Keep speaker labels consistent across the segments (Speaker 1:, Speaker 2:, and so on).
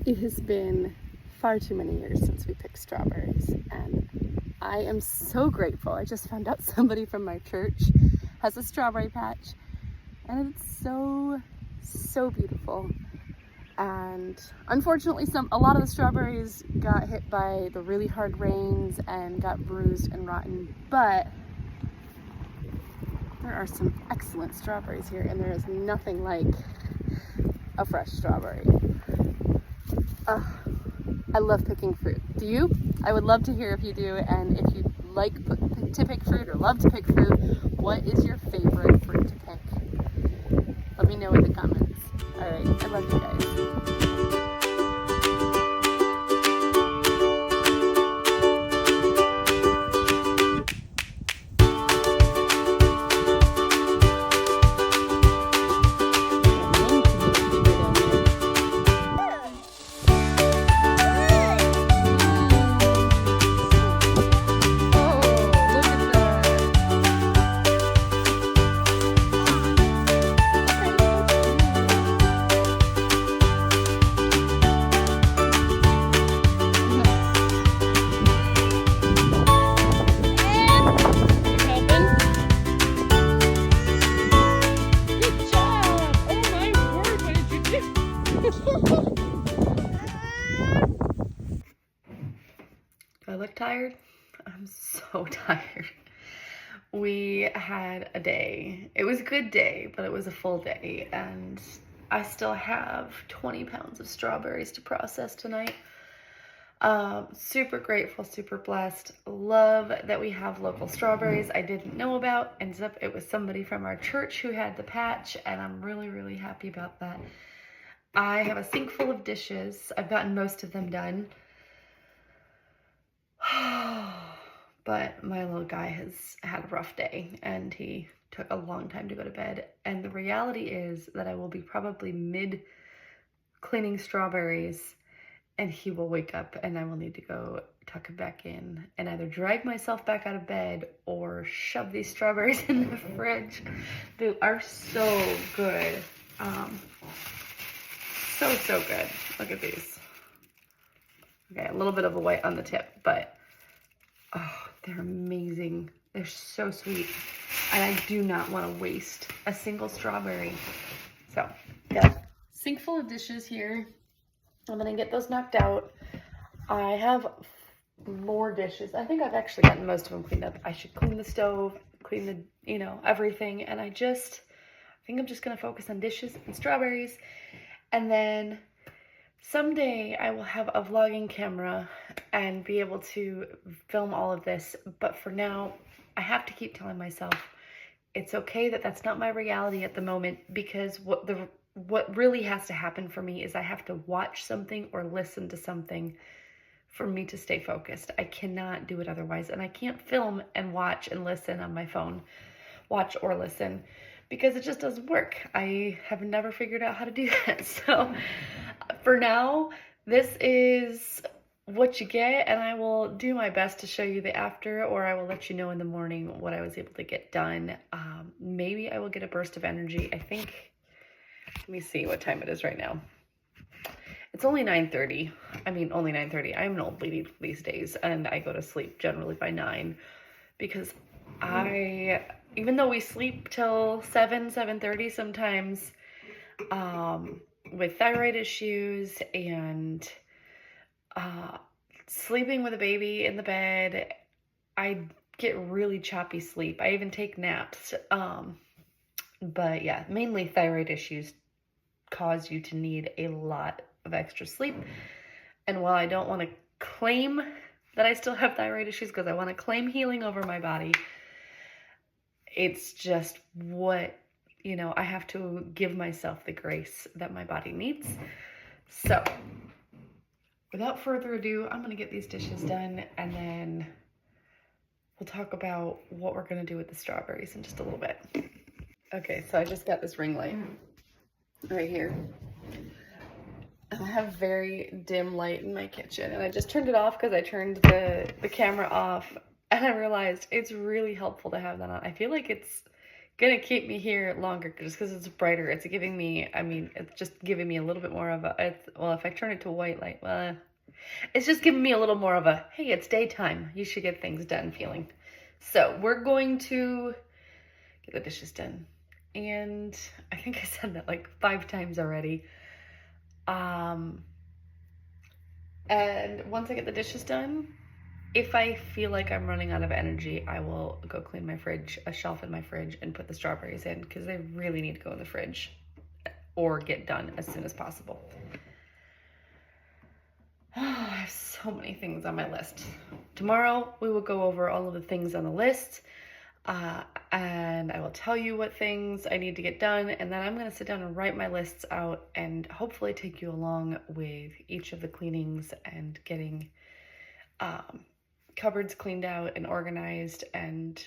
Speaker 1: It has been far too many years since we picked strawberries, and I am so grateful. I just found out somebody from my church has a strawberry patch, and it's so beautiful. And unfortunately, a lot of the strawberries got hit by the really hard rains and got bruised and rotten, but there are some excellent strawberries here, and there is nothing like a fresh strawberry. I love picking fruit. Do you? I would love to hear if you do, and if you like to pick fruit or love to pick fruit, what is your favorite fruit to pick? Let me know in the comments. All right, I love you guys. Do I look tired? I'm so tired. We had a day. It was a good day, but it was a full day, and I still have 20 pounds of strawberries to process tonight. Super grateful, super blessed. Love that we have local strawberries I didn't know about. Ends up it was somebody from our church who had the patch, and I'm really happy about that. I have a sink full of dishes. I've gotten most of them done. But my little guy has had a rough day, and he took a long time to go to bed. And the reality is that I will be probably mid cleaning strawberries, and he will wake up, and I will need to go tuck him back in and either drag myself back out of bed or shove these strawberries in the fridge. They are so good. So good. Look at these. Okay, a little bit of a white on the tip, but oh, they're amazing. They're so sweet. And I do not want to waste a single strawberry. So, got a sink full of dishes here. I'm going to get those knocked out. I have more dishes. I think I've actually gotten most of them cleaned up. I should clean the stove, clean the, everything. And I think I'm just going to focus on dishes and strawberries. And then someday I will have a vlogging camera and be able to film all of this. But for now, I have to keep telling myself it's okay that that's not my reality at the moment, because what really has to happen for me is I have to watch something or listen to something for me to stay focused. I cannot do it otherwise. And I can't film and watch and listen on my phone, watch or listen, because it just doesn't work. I have never figured out how to do that. So for now, this is what you get, and I will do my best to show you the after, or I will let you know in the morning what I was able to get done. Maybe I will get a burst of energy. I think, let me see what time it is right now. It's only 9:30. I mean, only 9:30. I'm an old lady these days, and I go to sleep generally by 9, because even though we sleep till 7:30 sometimes, with thyroid issues and sleeping with a baby in the bed, I get really choppy sleep. I even take naps. But yeah, mainly thyroid issues cause you to need a lot of extra sleep. And while I don't want to claim that I still have thyroid issues, because I want to claim healing over my body, it's just what, I have to give myself the grace that my body needs. So without further ado, I'm going to get these dishes done, and then we'll talk about what we're going to do with the strawberries in just a little bit. Okay, so I just got this ring light right here. I have very dim light in my kitchen, and I just turned it off because I turned the camera off, and I realized it's really helpful to have that on. I feel like it's gonna keep me here longer just because it's brighter. It's giving me, I mean, it's just giving me a little bit more of a, well, if I turn it to white light, well, it's just giving me a little more of a, hey, it's daytime, you should get things done feeling. So we're going to get the dishes done. And I think I said that like 5 times already. And once I get the dishes done, if I feel like I'm running out of energy, I will go clean my fridge, a shelf in my fridge, and put the strawberries in because they really need to go in the fridge or get done as soon as possible. Oh, I have so many things on my list. Tomorrow, we will go over all of the things on the list, and I will tell you what things I need to get done, and then I'm going to sit down and write my lists out and hopefully take you along with each of the cleanings and getting cupboards cleaned out and organized and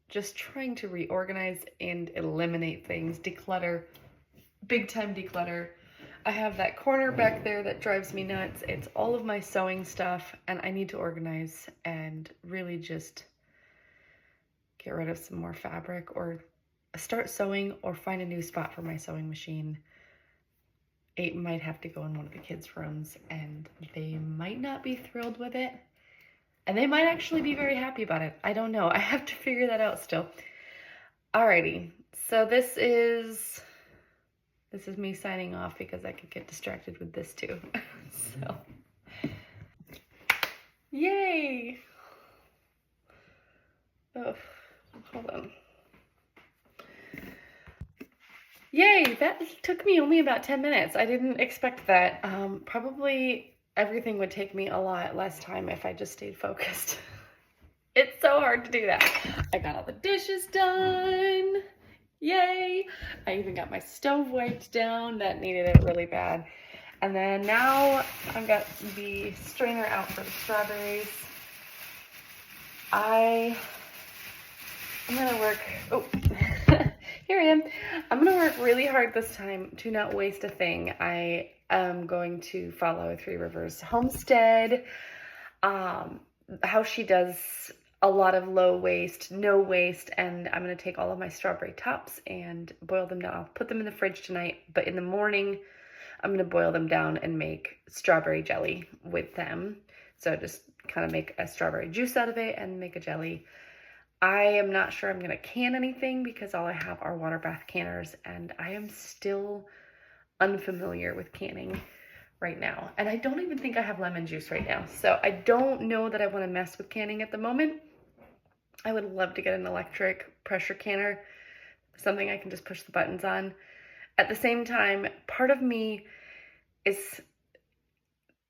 Speaker 1: just trying to reorganize and eliminate things, declutter, big time declutter. I have that corner back there that drives me nuts. It's all of my sewing stuff, and I need to organize and really just get rid of some more fabric or start sewing or find a new spot for my sewing machine. It might have to go in one of the kids' rooms, and they might not be thrilled with it. And they might actually be very happy about it. I don't know. I have to figure that out still. Alrighty. So this is me signing off because I could get distracted with this too. So, yay! Oh, hold on. Yay! That took me only about 10 minutes. I didn't expect that. Probably everything would take me a lot less time if I just stayed focused. It's so hard to do that. I got all the dishes done. Yay! I even got my stove wiped down. That needed it really bad. And then now I've got the strainer out for the strawberries. I'm gonna work, oh, here I am. I'm gonna work really hard this time to not waste a thing. I am going to follow Three Rivers Homestead, how she does a lot of low waste, no waste, and I'm gonna take all of my strawberry tops and boil them down. I'll put them in the fridge tonight, but in the morning, I'm gonna boil them down and make strawberry jelly with them. So just kind of make a strawberry juice out of it and make a jelly. I am not sure I'm gonna can anything because all I have are water bath canners, and I am still unfamiliar with canning right now. And I don't even think I have lemon juice right now. So I don't know that I wanna mess with canning at the moment. I would love to get an electric pressure canner, something I can just push the buttons on. At the same time, part of me is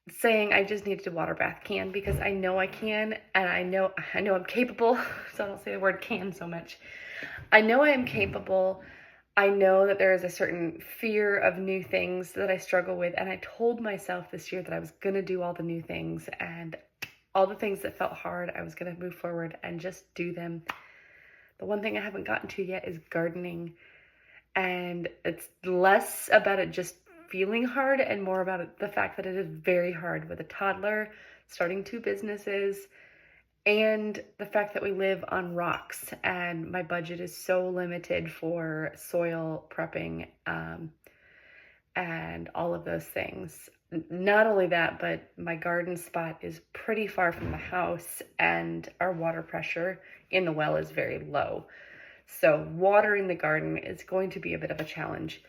Speaker 1: saying I just need to water bath can because I know I can, and I know I'm capable, so I don't say the word can so much. I know I am capable. I know that there is a certain fear of new things that I struggle with, and I told myself this year that I was going to do all the new things, and all the things that felt hard, I was going to move forward and just do them. The one thing I haven't gotten to yet is gardening, and it's less about it just feeling hard and more about it, the fact that it is very hard with a toddler, starting 2 businesses, and the fact that we live on rocks and my budget is so limited for soil prepping and all of those things. Not only that, but my garden spot is pretty far from the house and our water pressure in the well is very low. So watering the garden is going to be a bit of a challenge.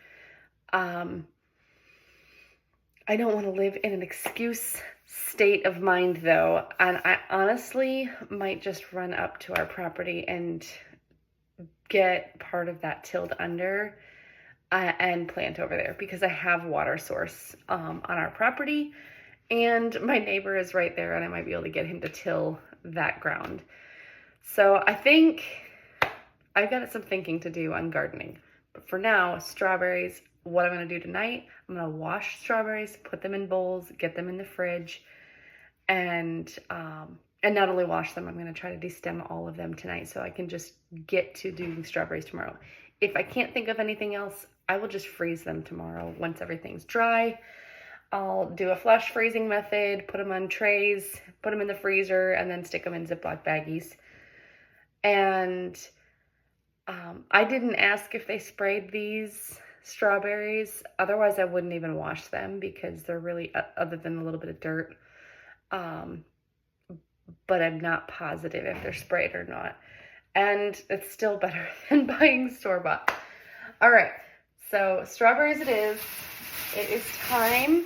Speaker 1: I don't want to live in an excuse state of mind though, and I honestly might just run up to our property and get part of that tilled under and plant over there because I have water source on our property, and my neighbor is right there, and I might be able to get him to till that ground. So I think I've got some thinking to do on gardening, but for now, strawberries. What I'm going to do tonight, I'm going to wash strawberries, put them in bowls, get them in the fridge, and not only wash them, I'm going to try to destem all of them tonight so I can just get to doing strawberries tomorrow. If I can't think of anything else, I will just freeze them tomorrow once everything's dry. I'll do a flash freezing method, put them on trays, put them in the freezer, and then stick them in Ziploc baggies. And I didn't ask if they sprayed these strawberries. Otherwise, I wouldn't even wash them because they're really, other than a little bit of dirt. But I'm not positive if they're sprayed or not. And it's still better than buying store-bought. All right, so strawberries it is. It is time.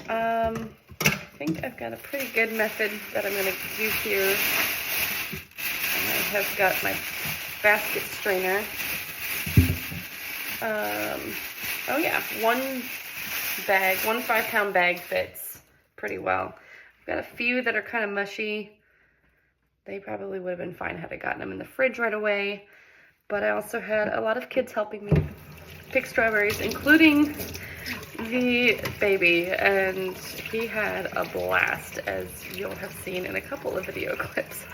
Speaker 1: I think I've got a pretty good method that I'm going to do here. And I have got my basket strainer. Oh yeah, one 5-pound bag fits pretty well. I've got a few that are kind of mushy. They probably would have been fine had I gotten them in the fridge right away. But I also had a lot of kids helping me pick strawberries, including the baby, and he had a blast, as you'll have seen in a couple of video clips.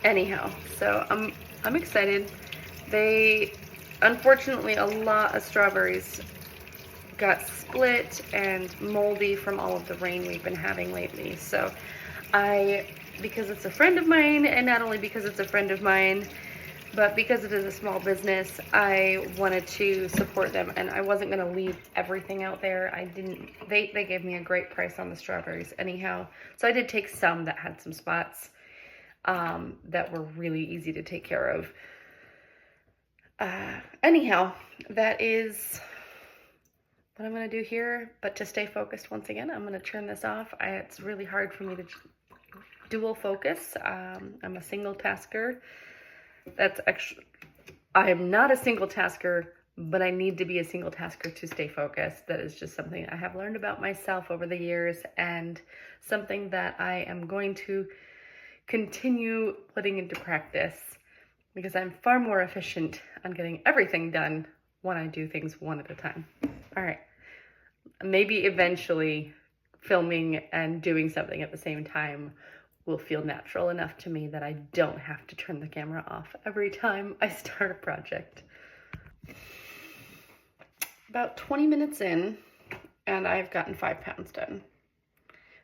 Speaker 1: Anyhow, so I'm excited. Unfortunately, a lot of strawberries got split and moldy from all of the rain we've been having lately. So because it's a friend of mine, and not only because it's a friend of mine, but because it is a small business, I wanted to support them, and I wasn't going to leave everything out there. They gave me a great price on the strawberries anyhow. So I did take some that had some spots that were really easy to take care of. Anyhow, that is what I'm going to do here. But to stay focused once again, I'm going to turn this off. It's really hard for me to dual focus. I'm a single tasker. I am not a single tasker, but I need to be a single tasker to stay focused. That is just something I have learned about myself over the years, and something that I am going to continue putting into practice, because I'm far more efficient on getting everything done when I do things one at a time. All right, maybe eventually filming and doing something at the same time will feel natural enough to me that I don't have to turn the camera off every time I start a project. About 20 minutes in, and I've gotten 5 pounds done.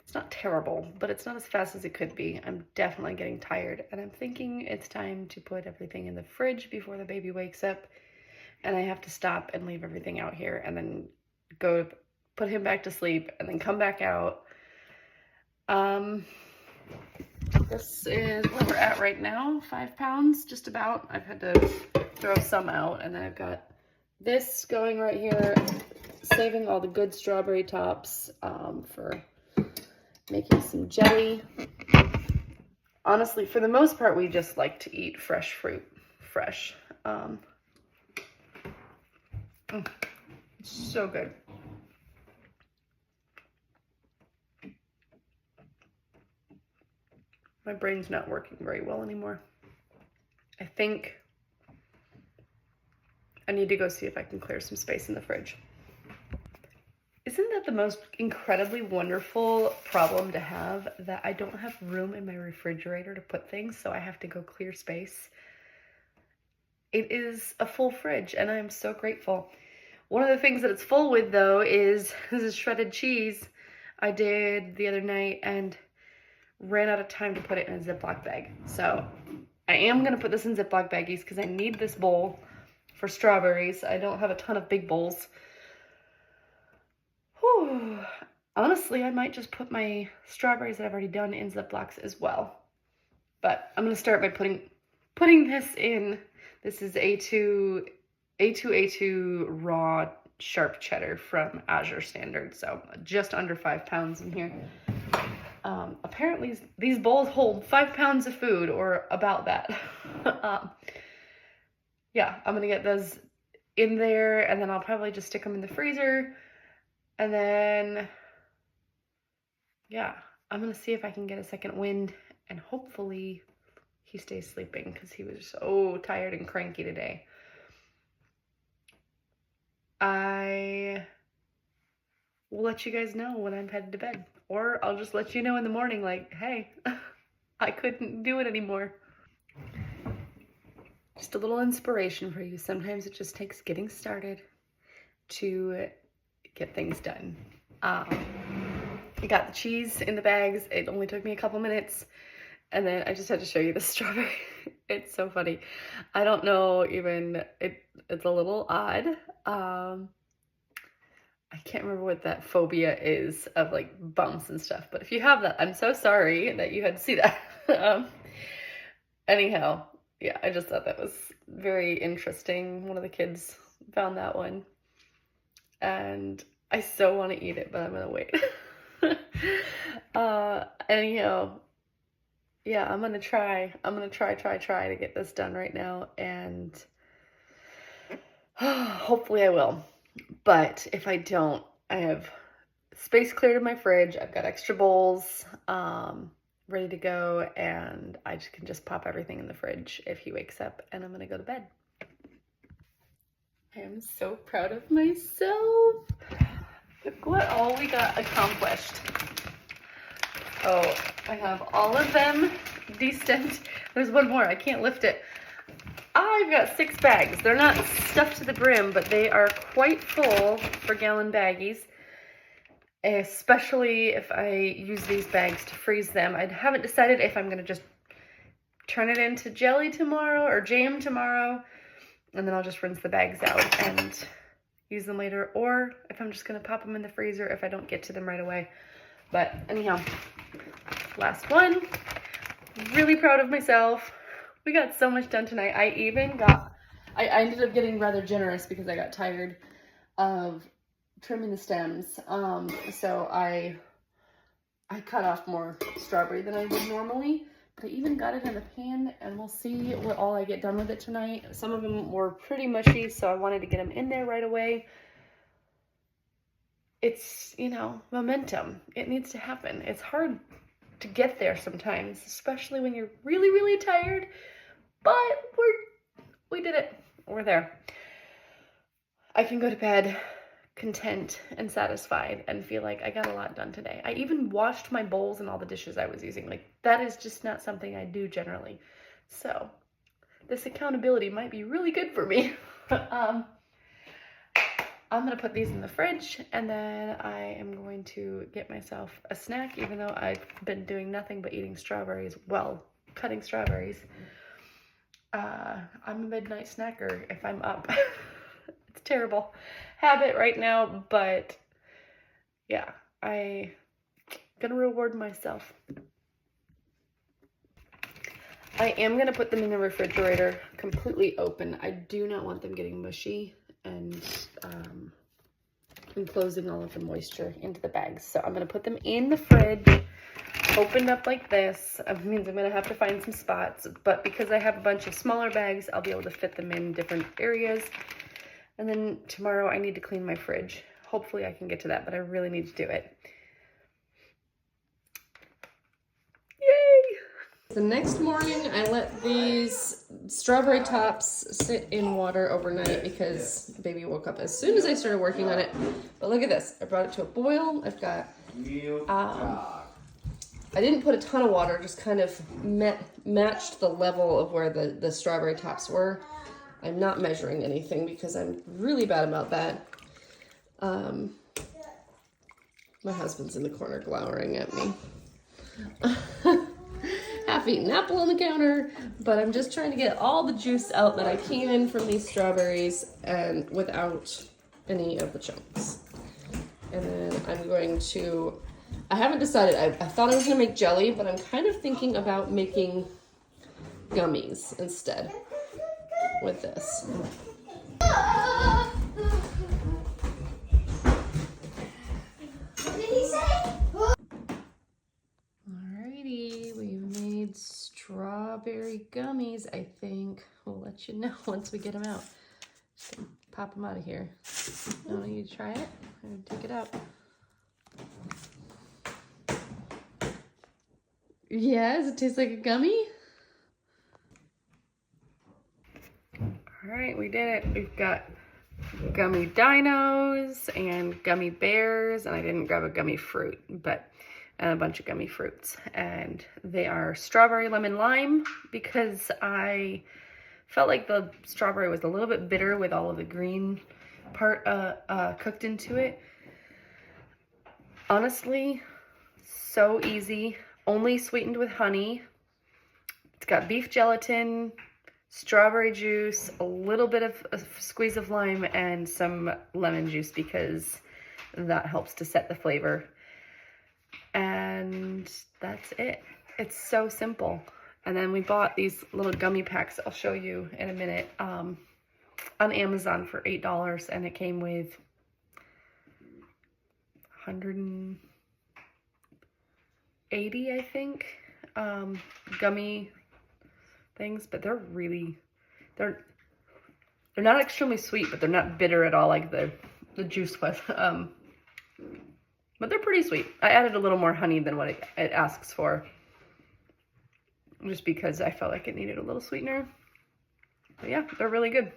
Speaker 1: It's not terrible, but it's not as fast as it could be. I'm definitely getting tired, and I'm thinking it's time to put everything in the fridge before the baby wakes up, and I have to stop and leave everything out here, and then go put him back to sleep, and then come back out. This is where we're at right now, 5 pounds, just about. I've had to throw some out, and then I've got this going right here, saving all the good strawberry tops for making some jelly. Honestly, for the most part, we just like to eat fresh fruit, fresh. It's so good. My brain's not working very well anymore. I think I need to go see if I can clear some space in the fridge. Isn't that the most incredibly wonderful problem to have, that I don't have room in my refrigerator to put things, so I have to go clear space? It is a full fridge, and I'm so grateful. One of the things that it's full with, though, is this is shredded cheese I did the other night, and ran out of time to put it in a Ziploc bag. So I am going to put this in Ziploc baggies because I need this bowl for strawberries. I don't have a ton of big bowls. Whew. Honestly, I might just put my strawberries that I've already done in Ziplocs as well. But I'm going to start by putting this in. This is A2 raw sharp cheddar from Azure Standard. So just under 5 pounds in here. Apparently these bowls hold 5 pounds of food, or about that. Yeah, I'm gonna get those in there, and then I'll probably just stick them in the freezer. And then, yeah, I'm gonna see if I can get a second wind, and hopefully he stays sleeping, because he was so tired and cranky today. I will let you guys know when I'm headed to bed. Or I'll just let you know in the morning, like, hey, I couldn't do it anymore. Just a little inspiration for you. Sometimes it just takes getting started to get things done. I got the cheese in the bags. It only took me a couple minutes. And then I just had to show you the strawberry. It's so funny. I don't know even, it's a little odd. I can't remember what that phobia is of like bumps and stuff, but if you have that, I'm so sorry that you had to see that. Anyhow, yeah, I just thought that was very interesting. One of the kids found that one, and I so want to eat it, but I'm gonna wait. Anyhow, yeah, I'm gonna try to get this done right now, and hopefully I will. But if I don't, I have space cleared in my fridge. I've got extra bowls ready to go, and I can just pop everything in the fridge if he wakes up, and I'm gonna go to bed. I am so proud of myself. Look what all we got accomplished. Oh, I have all of them destemmed. There's one more, I can't lift it. I've got 6 bags. They're not stuffed to the brim, but they are quite full for gallon baggies, especially if I use these bags to freeze them. I haven't decided if I'm going to just turn it into jelly tomorrow or jam tomorrow, and then I'll just rinse the bags out and use them later, or if I'm just going to pop them in the freezer if I don't get to them right away. But anyhow, last one. Really proud of myself. We got so much done tonight. I ended up getting rather generous because I got tired of trimming the stems. So I cut off more strawberry than I would normally, but I even got it in the pan, and we'll see what all I get done with it tonight. Some of them were pretty mushy, so I wanted to get them in there right away. It's, you know, momentum. It needs to happen. It's hard to get there sometimes, especially when you're really, really tired, but we did it. We're there. I can go to bed content and satisfied and feel like I got a lot done today. I even washed my bowls and all the dishes I was using. Like, that is just not something I do generally. So this accountability might be really good for me. I'm gonna put these in the fridge, and then I am going to get myself a snack, even though I've been doing nothing but eating strawberries, well, cutting strawberries. I'm a midnight snacker if I'm up. It's a terrible habit right now, but yeah, I'm gonna reward myself. I am gonna put them in the refrigerator completely open. I do not want them getting mushy and enclosing all of the moisture into the bags. So I'm gonna put them in the fridge, opened up like this. It means I'm gonna have to find some spots, but because I have a bunch of smaller bags, I'll be able to fit them in different areas. And then tomorrow I need to clean my fridge. Hopefully I can get to that, but I really need to do it. Yay! The next morning, I let these strawberry tops sit in water overnight because baby woke up as soon as I started working on it. But look at this. I brought it to a boil. I've got, I didn't put a ton of water, just kind of matched the level of where the strawberry tops were. I'm not measuring anything because I'm really bad about that. My husband's in the corner glowering at me. Half-eaten apple on the counter, but I'm just trying to get all the juice out that I can from these strawberries and without any of the chunks. And then I'm going to, I haven't decided, I thought I was gonna make jelly, but I'm kind of thinking about making gummies instead with this. Alrighty, we've made strawberry gummies. I think we'll let you know once we get them out. Just pop them out of here. I want you to try it. I'm gonna take it out. Yeah, does it taste like a gummy? All right, we did it. We've got gummy dinos and gummy bears, and I didn't grab a gummy fruit, but and a bunch of gummy fruits. And they are strawberry lemon lime because I felt like the strawberry was a little bit bitter with all of the green part cooked into it. Honestly, so easy. Only sweetened with honey. got beef gelatin, strawberry juice, a little bit of a squeeze of lime, and some lemon juice because that helps to set the flavor. And that's it. It's so simple. And then we bought these little gummy packs I'll show you in a minute on Amazon for $8, and it came with 180, I think, gummy things, but they're not extremely sweet, but they're not bitter at all like the juice was. But they're pretty sweet. I added a little more honey than what it asks for, just because I felt like it needed a little sweetener. But yeah, they're really good.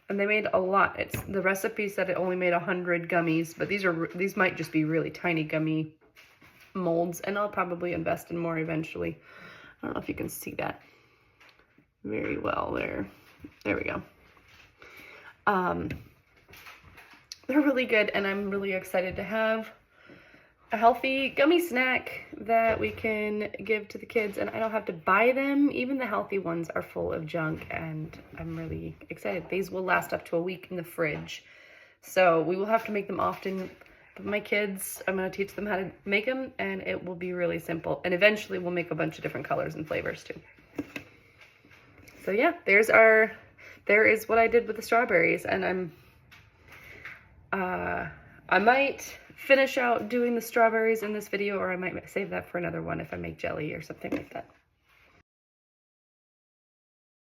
Speaker 1: And they made a lot. The recipe said it only made 100 gummies, but these might just be really tiny gummy molds, and I'll probably invest in more eventually. I don't know if you can see that very well there. There we go. They're really good, and I'm really excited to have a healthy gummy snack that we can give to the kids, and I don't have to buy them. Even the healthy ones are full of junk, and I'm really excited. These will last up to a week in the fridge, so we will have to make them often. But my kids, I'm going to teach them how to make them, and it will be really simple. And eventually we'll make a bunch of different colors and flavors too. So yeah, there is what I did with the strawberries, and I might finish out doing the strawberries in this video, or I might save that for another one if I make jelly or something like that.